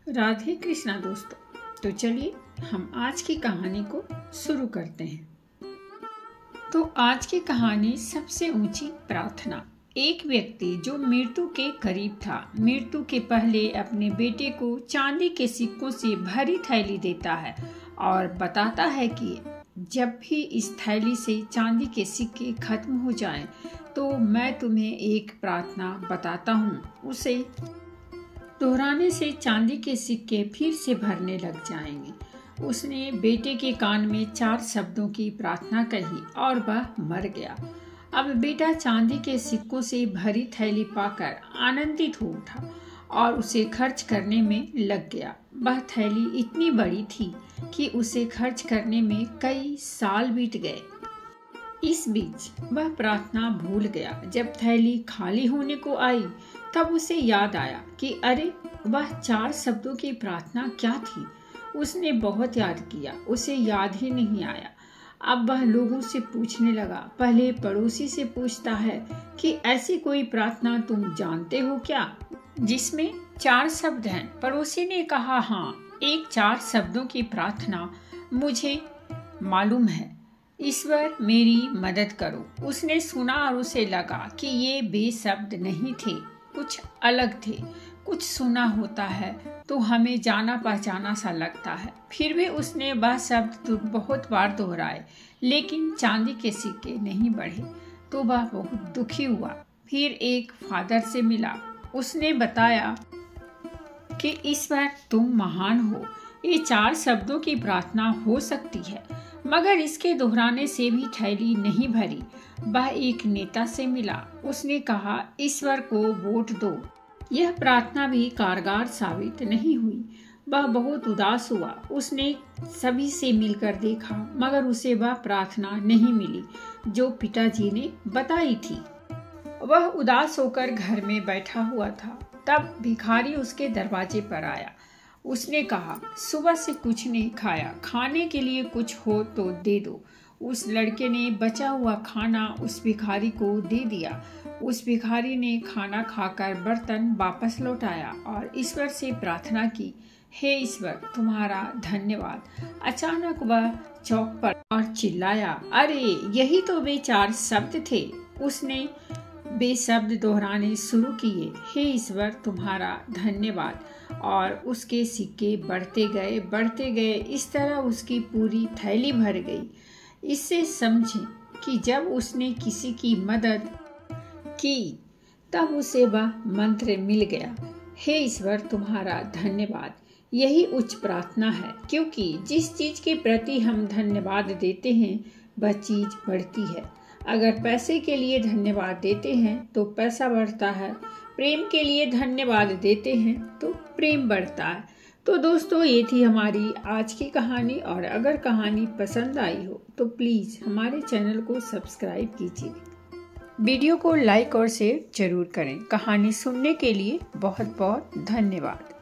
राधे कृष्णा दोस्तों, तो चलिए हम आज की कहानी को शुरू करते हैं। तो आज की कहानी सबसे ऊंची प्रार्थना। एक व्यक्ति जो मृत्यु के करीब था, मृत्यु के पहले अपने बेटे को चांदी के सिक्कों से भरी थैली देता है और बताता है कि जब भी इस थैली से चांदी के सिक्के खत्म हो जाएं, तो मैं तुम्हें एक प्रार्थना बताता हूँ। उसे दोहराने से चांदी के सिक्के फिर से भरने लग जाएंगे। उसने बेटे के कान में 4 शब्दों की प्रार्थना कही और वह मर गया। अब बेटा चांदी के सिक्कों से भरी थैली पाकर आनंदित हो उठा और उसे खर्च करने में लग गया। वह थैली इतनी बड़ी थी कि उसे खर्च करने में कई साल बीत गए। इस बीच वह प्रार्थना भूल गया। जब थैली खाली होने को आई तब उसे याद आया कि अरे, वह 4 शब्दों की प्रार्थना क्या थी। उसने बहुत याद किया, उसे याद ही नहीं आया। अब वह लोगों से पूछने लगा। पहले पड़ोसी से पूछता है कि ऐसी कोई प्रार्थना तुम जानते हो क्या, जिसमें 4 शब्द हैं। पड़ोसी ने कहा, हाँ, एक 4 शब्दों की प्रार्थना मुझे मालूम है। ईश्वर मेरी मदद करो। उसने सुना और उसे लगा कि ये बेशब्द नहीं थे, कुछ अलग थे। कुछ सुना होता है तो हमें जाना पहचाना सा लगता है। फिर भी उसने वह शब्द बहुत बार दोहराए, लेकिन चांदी के सिक्के नहीं बढ़े। तो वह बहुत दुखी हुआ। फिर एक फादर से मिला। उसने बताया कि ईश्वर तुम महान हो। ये 4 शब्दों की प्रार्थना हो सकती है, मगर इसके दोहराने से भी थैली नहीं भरी। वह एक नेता से मिला। उसने कहा, ईश्वर को वोट दो। यह प्रार्थना भी कारगर साबित नहीं हुई। वह बहुत उदास हुआ। उसने सभी से मिलकर देखा, मगर उसे वह प्रार्थना नहीं मिली जो पिताजी ने बताई थी। वह उदास होकर घर में बैठा हुआ था। तब भिखारी उसके दरवाजे पर आया। उसने कहा, सुबह से कुछ नहीं खाया, खाने के लिए कुछ हो तो दे दो। उस लड़के ने बचा हुआ खाना उस भिखारी को दे दिया। उस भिखारी ने खाना खाकर बर्तन वापस लौटाया और ईश्वर से प्रार्थना की, हे ईश्वर तुम्हारा धन्यवाद। अचानक वह चौक पर और चिल्लाया, अरे यही तो वे 4 शब्द थे। उसने बेशब्द दोहराने शुरू किए, हे ईश्वर तुम्हारा धन्यवाद। और उसके सिक्के बढ़ते गए। इस तरह उसकी पूरी थैली भर गई। इससे समझें कि जब उसने किसी की मदद की तब उसे वह मंत्र मिल गया, हे ईश्वर तुम्हारा धन्यवाद। यही उच्च प्रार्थना है, क्योंकि जिस चीज के प्रति हम धन्यवाद देते हैं वह चीज बढ़ती है। अगर पैसे के लिए धन्यवाद देते हैं तो पैसा बढ़ता है, प्रेम के लिए धन्यवाद देते हैं तो प्रेम बढ़ता है। तो दोस्तों, ये थी हमारी आज की कहानी, और अगर कहानी पसंद आई हो तो प्लीज़ हमारे चैनल को सब्सक्राइब कीजिए। वीडियो को लाइक और शेयर जरूर करें। कहानी सुनने के लिए बहुत बहुत धन्यवाद।